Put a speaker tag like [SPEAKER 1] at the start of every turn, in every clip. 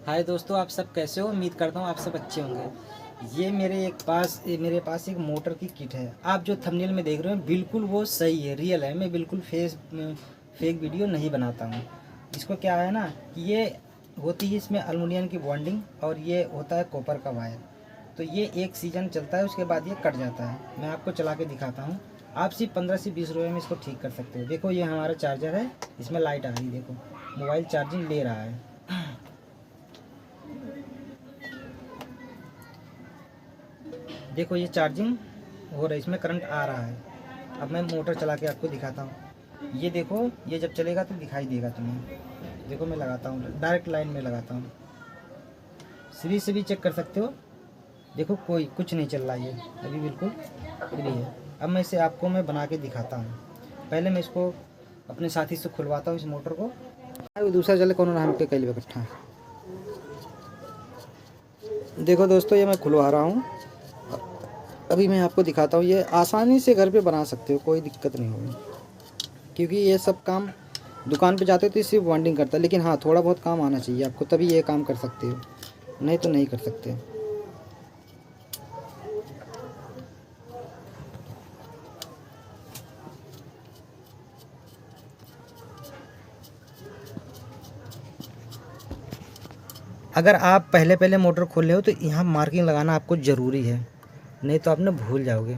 [SPEAKER 1] हाय दोस्तों, आप सब कैसे हो? उम्मीद करता हूँ आप सब अच्छे होंगे। ये मेरे पास एक मोटर की किट है। आप जो थंबनेल में देख रहे हो बिल्कुल वो सही है, रियल है। मैं बिल्कुल फेक वीडियो नहीं बनाता हूँ। इसको क्या है ना कि ये होती है इसमें एल्युमिनियम की बॉन्डिंग और ये होता है कॉपर का वायर। तो ये एक सीजन चलता है, उसके बाद ये कट जाता है। मैं आपको चला के दिखाता हूँ। आप सिर्फ 15 से 20 रुपये में इसको ठीक कर सकते हो। देखो ये हमारा चार्जर है, इसमें लाइट आ रही है। देखो मोबाइल चार्जिंग ले रहा है। देखो ये चार्जिंग हो रहा है, इसमें करंट आ रहा है। अब मैं मोटर चला के आपको दिखाता हूँ। ये देखो, ये जब चलेगा तो दिखाई देगा तुम्हें। देखो मैं लगाता हूँ, डायरेक्ट लाइन में लगाता हूँ। सीरीज से भी चेक कर सकते हो। देखो कोई कुछ नहीं चल रहा, ये अभी बिल्कुल फ्री है। अब मैं इसे आपको बना के दिखाता हूँ। पहले मैं इसको अपने साथी से खुलवाता हूँ इस मोटर को। दूसरा चले कौन नाम के कई इकट्ठा। देखो दोस्तों, ये मैं खुलवा रहा हूँ। अभी मैं आपको दिखाता हूँ। ये आसानी से घर पे बना सकते हो, कोई दिक्कत नहीं होगी। क्योंकि ये सब काम दुकान पे जाते हो तो सिर्फ बॉन्डिंग करता है। लेकिन हाँ, थोड़ा बहुत काम आना चाहिए आपको, तभी ये काम कर सकते हो, नहीं तो नहीं कर सकते। अगर आप पहले पहले मोटर खोल रहे हो तो यहाँ मार्किंग लगाना आपको ज़रूरी है, नहीं तो आप ना भूल जाओगे।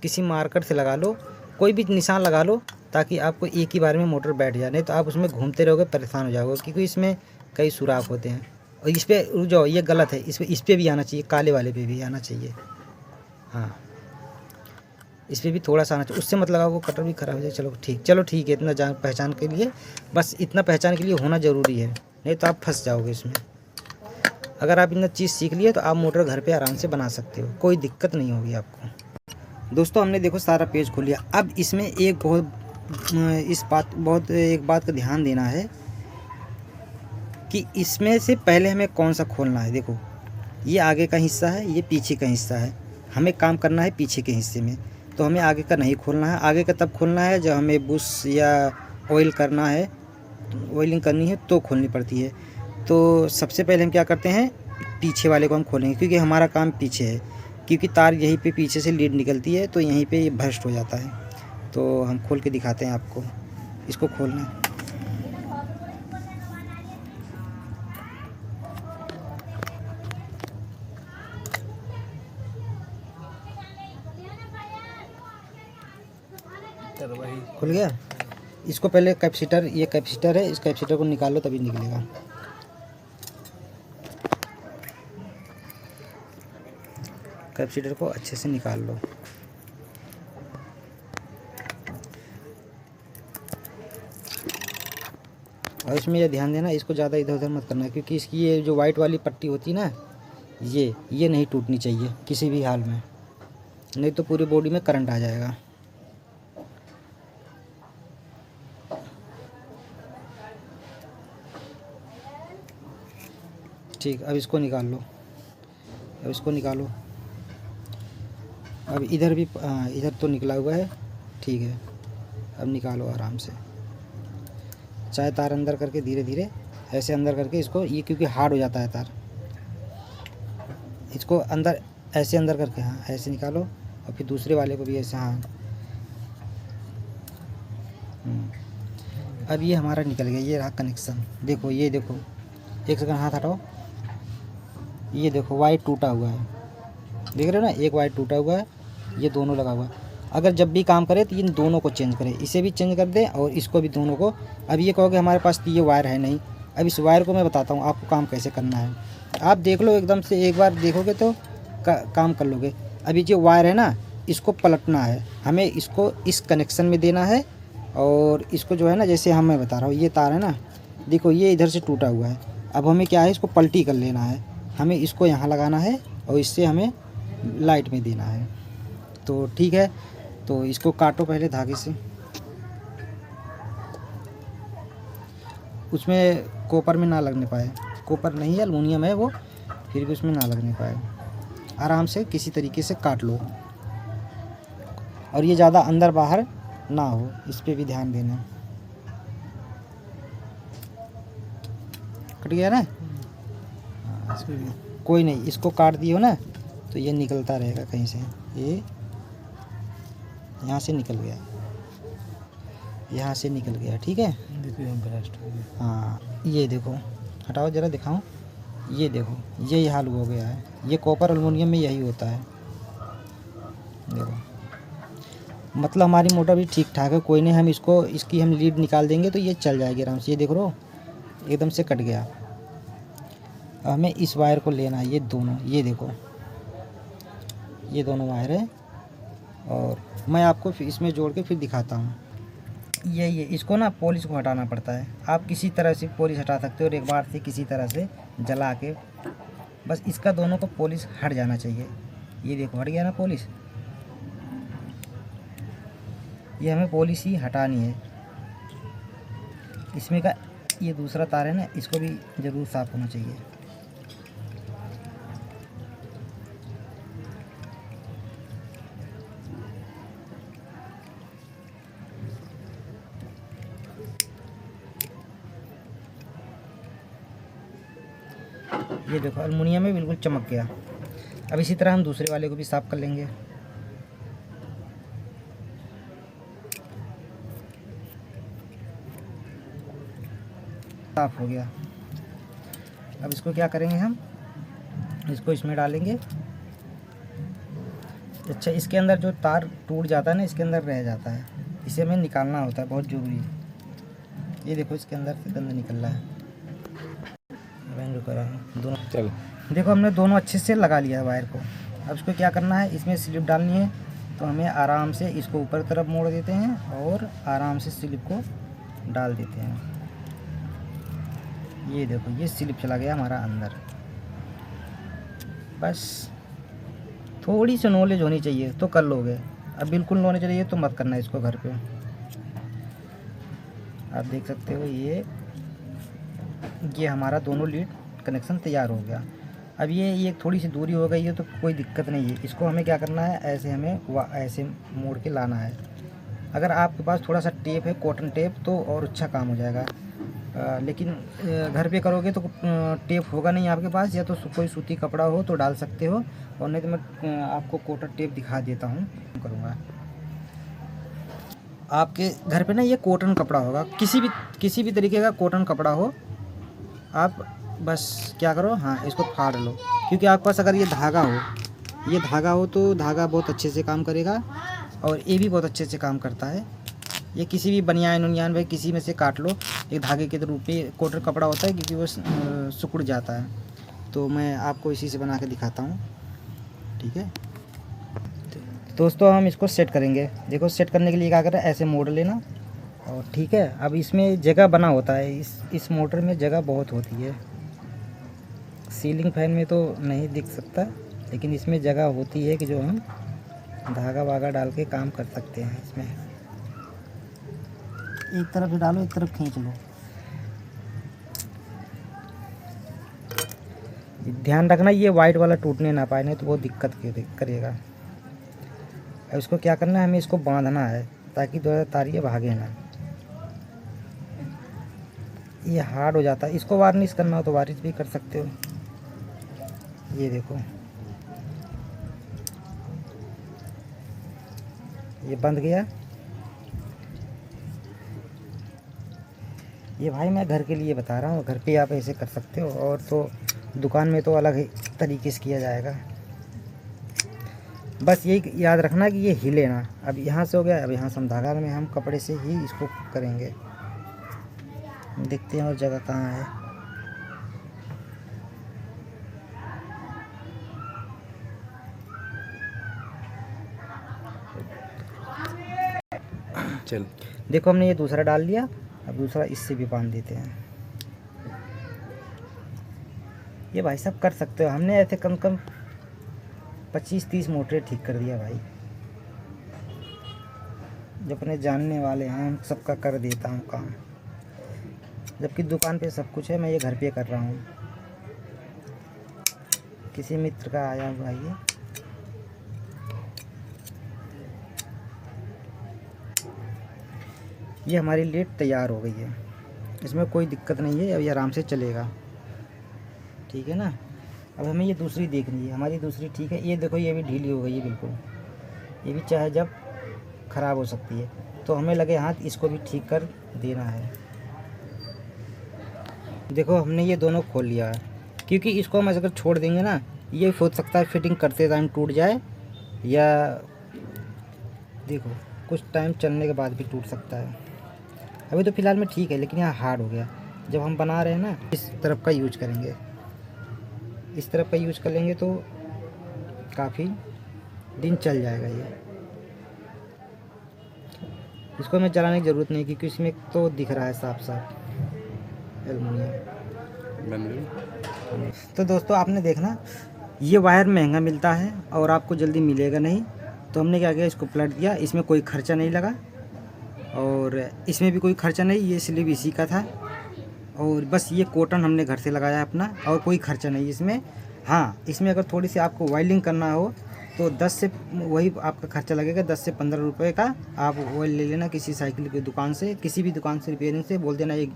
[SPEAKER 1] किसी मार्कर से लगा लो, कोई भी निशान लगा लो, ताकि आपको एक ही बार में मोटर बैठ जाए। नहीं तो आप उसमें घूमते रहोगे, परेशान हो जाओगे। क्योंकि इसमें कई सुराख होते हैं। और इस पर रुक जाओ, ये गलत है। इस पर भी आना चाहिए, काले वाले पे भी आना चाहिए। हाँ, इस पर भी थोड़ा सा आना चाहिए। उससे मत लगाओ, कटर भी ख़राब हो जाए। चलो ठीक है। इतना जान पहचान के लिए, बस इतना पहचान के लिए होना ज़रूरी है, नहीं तो आप फंस जाओगे इसमें। अगर आप इतना चीज़ सीख लिए तो आप मोटर घर पे आराम से बना सकते हो, कोई दिक्कत नहीं होगी आपको। दोस्तों हमने देखो सारा पेज खोल लिया। अब इसमें एक बात का ध्यान देना है कि इसमें से पहले हमें कौन सा खोलना है। देखो ये आगे का हिस्सा है, ये पीछे का हिस्सा है। हमें काम करना है पीछे के हिस्से में, तो हमें आगे का नहीं खोलना है। आगे का तब खोलना है जब हमें बुश या ऑयल करना है, ऑयलिंग करनी है तो खोलनी पड़ती है। तो सबसे पहले हम क्या करते हैं, पीछे वाले को हम खोलेंगे, क्योंकि हमारा काम पीछे है। क्योंकि तार यहीं पे पीछे से लीड निकलती है, तो यहीं पे ये भ्रष्ट हो जाता है। तो हम खोल के दिखाते हैं आपको। इसको खोलना है। खुल गया। इसको पहले कैपेसिटर, ये कैपेसिटर है, इस कैपेसिटर को निकालो तभी निकलेगा। कैपेसिटर को अच्छे से निकाल लो। और इसमें ये ध्यान देना, इसको ज़्यादा इधर उधर मत करना, क्योंकि इसकी ये जो वाइट वाली पट्टी होती है ना, ये नहीं टूटनी चाहिए किसी भी हाल में, नहीं तो पूरी बॉडी में करंट आ जाएगा। ठीक, अब इसको निकाल लो। अब इसको निकालो। अब इधर भी इधर तो निकला हुआ है, ठीक है। अब निकालो आराम से, चाहे तार अंदर करके धीरे धीरे ऐसे अंदर करके इसको, ये क्योंकि हार्ड हो जाता है तार, इसको अंदर ऐसे अंदर करके, हाँ ऐसे निकालो। और फिर दूसरे वाले को भी ऐसे, हाँ। अब ये हमारा निकल गया, ये रहा कनेक्शन। देखो ये देखो, एक सेकंड हाथ हटाओ। ये देखो वायर टूटा हुआ है, देख रहे हो ना, एक वायर टूटा हुआ है, ये दोनों लगा हुआ है। अगर जब भी काम करें तो इन दोनों को चेंज करें, इसे भी चेंज कर दें और इसको भी, दोनों को। अब ये कहोगे हमारे पास तो ये वायर है नहीं। अब इस वायर को मैं बताता हूँ आपको काम कैसे करना है। आप देख लो, एकदम से एक बार देखोगे तो काम कर लोगे। अभी जो वायर है ना, इसको पलटना है हमें, इसको इस कनेक्शन में देना है। और इसको जो है ना, जैसे मैं बता रहा हूँ, ये तार है ना, देखो ये इधर से टूटा हुआ है। अब हमें क्या है, इसको पलटी कर लेना है। हमें इसको यहाँ लगाना है और इससे हमें लाइट में देना है। तो ठीक है, तो इसको काटो पहले धागे से। उसमें कॉपर में ना लगने पाए, कॉपर नहीं है, एल्युमिनियम है वो, फिर भी उसमें ना लगने पाए। आराम से किसी तरीके से काट लो, और ये ज़्यादा अंदर बाहर ना हो, इस पे भी ध्यान देना। कट गया ना।
[SPEAKER 2] इसमें भी
[SPEAKER 1] कोई नहीं, इसको काट दियो ना तो ये निकलता रहेगा कहीं से। ये यहाँ से निकल गया, यहाँ से निकल गया, ठीक है।
[SPEAKER 2] देखिए हम ब्लास्ट हो गया।
[SPEAKER 1] हाँ ये देखो, हटाओ ज़रा दिखाऊं, ये देखो यही हाल हो गया है। ये कॉपर एल्युमिनियम में यही होता है। देखो मतलब हमारी मोटर भी ठीक ठाक है, कोई नहीं, हम इसको इसकी हम लीड निकाल देंगे तो ये चल जाएगी आराम से। ये देख रो एकदम से कट गया। अब हमें इस वायर को लेना है, ये दोनों, ये देखो ये दोनों वायर है, और मैं आपको फिर इसमें जोड़ के फिर दिखाता हूँ। ये इसको ना पॉलिश को हटाना पड़ता है। आप किसी तरह से पॉलिश हटा सकते हो, और एक बार से किसी तरह से जला के, बस इसका दोनों को पॉलिश हट जाना चाहिए। ये देखो हट गया ना पॉलिश। ये हमें पॉलिश ही हटानी है। इसमें का ये दूसरा तार है ना, इसको भी ज़रूर साफ़ होना चाहिए। ये देखो एल्युमिनियम में बिल्कुल चमक गया। अब इसी तरह हम दूसरे वाले को भी साफ़ कर लेंगे। साफ़ हो गया। अब इसको क्या करेंगे, हम इसको इसमें डालेंगे। अच्छा इसके अंदर जो तार टूट जाता है ना, इसके अंदर रह जाता है, इसे हमें निकालना होता है, बहुत ज़रूरी है। ये देखो इसके अंदर से गंदा निकल रहा है। दोनों
[SPEAKER 2] चल
[SPEAKER 1] देखो हमने दोनों अच्छे से लगा लिया है वायर को। अब इसको क्या करना है, इसमें स्लिप डालनी है, तो हमें आराम से इसको ऊपर तरफ मोड़ देते हैं और आराम से स्लिप को डाल देते हैं। ये देखो ये स्लिप चला गया हमारा अंदर। बस थोड़ी सी नॉलेज होनी चाहिए तो कर लोगे, अब बिल्कुल नॉलेज चाहिए तो मत करना इसको घर पे। आप देख सकते हो ये हमारा दोनों लीड कनेक्शन तैयार हो गया। अब ये थोड़ी सी दूरी हो गई है तो कोई दिक्कत नहीं है। इसको हमें क्या करना है, ऐसे हमें ऐसे मोड़ के लाना है। अगर आपके पास थोड़ा सा टेप है, कॉटन टेप, तो और अच्छा काम हो जाएगा। लेकिन घर पे करोगे तो टेप होगा नहीं आपके पास, या तो कोई सूती कपड़ा हो तो डाल सकते हो, और नहीं तो मैं आपको कॉटन टेप दिखा देता हूँ, करूँगा। आपके घर पे ना ये कॉटन कपड़ा होगा, किसी भी तरीके का कॉटन कपड़ा हो, आप बस क्या करो, हाँ इसको फाड़ लो। क्योंकि आपके पास अगर ये धागा हो तो धागा बहुत अच्छे से काम करेगा, और ये भी बहुत अच्छे से काम करता है। ये किसी भी बनियान उनियान भाई किसी में से काट लो, एक धागे के रूप में कॉटन कपड़ा होता है, क्योंकि वो सिकुड़ जाता है। तो मैं आपको इसी से बना के दिखाता हूँ, ठीक है दोस्तों। हम इसको सेट करेंगे। देखो सेट करने के लिए क्या करें, ऐसे मोड़ लेना, और ठीक है। अब इसमें जगह बना होता है, इस मोटर में जगह बहुत होती है। सीलिंग फैन में तो नहीं दिख सकता, लेकिन इसमें जगह होती है कि जो हम धागा वागा डाल के काम कर सकते हैं। इसमें एक तरफ से डालो, एक तरफ खींच लो। ध्यान रखना ये वाइट वाला टूटने ना पाए, नहीं तो वो दिक्कत करेगा। अब इसको क्या करना है, हमें इसको बांधना है ताकि दो तारियाँ भागे ना। ये हार्ड हो जाता है, इसको वार्निश करना हो तो वार्निश भी कर सकते हो। ये देखो ये बंध गया। ये भाई मैं घर के लिए बता रहा हूँ, घर पे आप ऐसे कर सकते हो, और तो दुकान में तो अलग ही तरीके से किया जाएगा। बस यही याद रखना कि ये हिले ना। अब यहाँ से हो गया, अब यहाँ से हम धागा में हम कपड़े से ही इसको करेंगे। देखते हैं और जगह कहाँ है।
[SPEAKER 2] चल
[SPEAKER 1] देखो हमने ये दूसरा डाल लिया, अब दूसरा इससे भी बांध देते हैं। ये भाई सब कर सकते हो, हमने ऐसे कम कम 25-30 मोटरें ठीक कर दिया भाई। जो अपने जानने वाले हैं हम सबका कर देता हूँ काम, जबकि दुकान पे सब कुछ है, मैं ये घर पे कर रहा हूँ। किसी मित्र का आया हुआ ये हमारी लीड तैयार हो गई है। इसमें कोई दिक्कत नहीं है, अभी आराम से चलेगा, ठीक है ना। अब हमें ये दूसरी देखनी है, हमारी दूसरी ठीक है। ये देखो ये भी ढीली हो गई है बिल्कुल, ये भी चाहे जब ख़राब हो सकती है। तो हमें लगे हाथ इसको भी ठीक कर देना है। देखो हमने ये दोनों खोल लिया है, क्योंकि इसको हम अगर छोड़ देंगे ना, ये हो सकता है फिटिंग करते टाइम टूट जाए, या देखो कुछ टाइम चलने के बाद भी टूट सकता है। अभी तो फ़िलहाल में ठीक है, लेकिन यहाँ हार्ड हो गया। जब हम बना रहे हैं ना, इस तरफ का यूज करेंगे, इस तरफ का यूज कर लेंगे तो काफ़ी दिन चल जाएगा ये। इसको हमें जलाने की ज़रूरत नहीं, क्योंकि इसमें तो दिख रहा है साफ साफ एलुमिनियम। तो दोस्तों आपने देखना, ये वायर महंगा मिलता है और आपको जल्दी मिलेगा नहीं। तो हमने क्या किया, इसको पलट दिया। इसमें कोई खर्चा नहीं लगा और इसमें भी कोई खर्चा नहीं, ये स्लीव इसी का था। और बस ये कॉटन हमने घर से लगाया अपना, और कोई खर्चा नहीं इसमें। हाँ, इसमें अगर थोड़ी सी आपको वायरिंग करना हो तो 10 से वही आपका खर्चा लगेगा, 10 से 15 रुपये का। आप ऑयल ले लेना किसी साइकिल की दुकान से, किसी भी दुकान से रिपेयरिंग से बोल देना, एक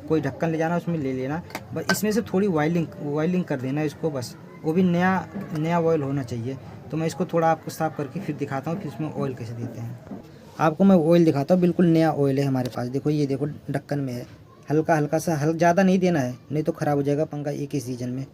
[SPEAKER 1] कोई ढक्कन ले जाना, उसमें ले लेना। बस इसमें से थोड़ी वायरिंग कर देना इसको, बस वो भी नया ऑयल होना चाहिए। तो मैं इसको थोड़ा आपको साफ़ करके फिर दिखाता हूँ कि इसमें ऑयल कैसे देते हैं। आपको मैं ऑयल दिखाता हूँ, बिल्कुल नया ऑयल है हमारे पास। देखो ये देखो ढक्कन में है, हल्का सा, ज़्यादा नहीं देना है, नहीं तो ख़राब हो जाएगा पंखा एक ही सीज़न में,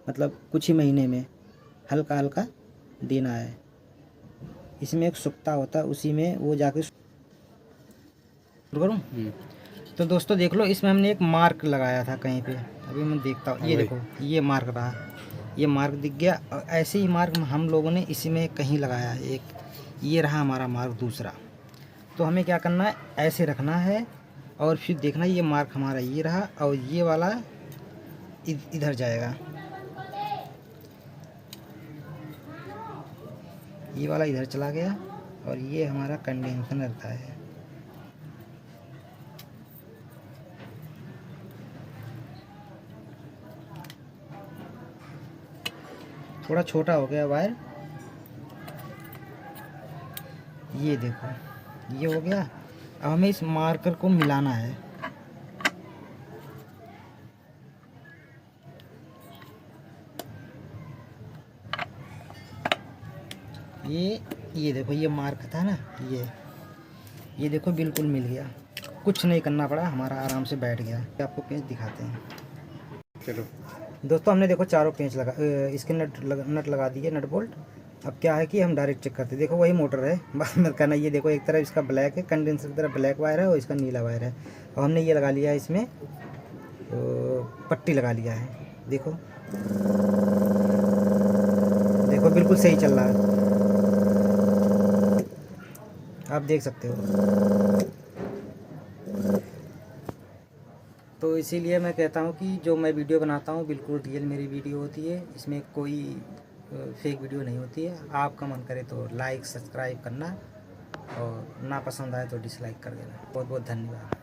[SPEAKER 1] मतलब कुछ ही महीने में। हल्का देना है। इसमें एक सुक्ता होता है, उसी में वो जाके करूँ। तो दोस्तों देख लो, इसमें हमने एक मार्क लगाया था कहीं पे, अभी मैं देखता हूँ। ये देखो ये मार्क रहा, ये मार्क दिख गया। और ऐसे ही मार्क हम लोगों ने इसी में कहीं लगाया है एक, ये रहा हमारा मार्क दूसरा। तो हमें क्या करना है, ऐसे रखना है और फिर देखना ये मार्क हमारा ये रहा, और ये वाला इधर जाएगा, ये वाला इधर चला गया, और ये हमारा कंडेंसर का है। थोड़ा छोटा हो गया वायर, ये देखो ये हो गया। अब हमें इस मार्कर को मिलाना है। ये देखो ये मार्क था ना, ये देखो बिल्कुल मिल गया, कुछ नहीं करना पड़ा, हमारा आराम से बैठ गया। आपको पेंच दिखाते हैं। चलो दोस्तों, हमने देखो चारों पेंच लगा, इसके नट लगा दिए, नट बोल्ट। अब क्या है कि हम डायरेक्ट चेक करते हैं। देखो वही मोटर है, बात मत करना। ये देखो एक तरफ इसका ब्लैक है, कंडेंसर की तरफ ब्लैक वायर है और इसका नीला वायर है। और हमने ये लगा लिया है इसमें, तो पट्टी लगा लिया है। देखो देखो बिल्कुल सही चल रहा है, आप देख सकते हो। तो इसीलिए मैं कहता हूँ कि जो मैं वीडियो बनाता हूँ बिल्कुल रियल मेरी वीडियो होती है, इसमें कोई फेक वीडियो नहीं होती है। आपका मन करे तो लाइक सब्सक्राइब करना, और ना पसंद आए तो डिसलाइक कर देना। बहुत बहुत धन्यवाद।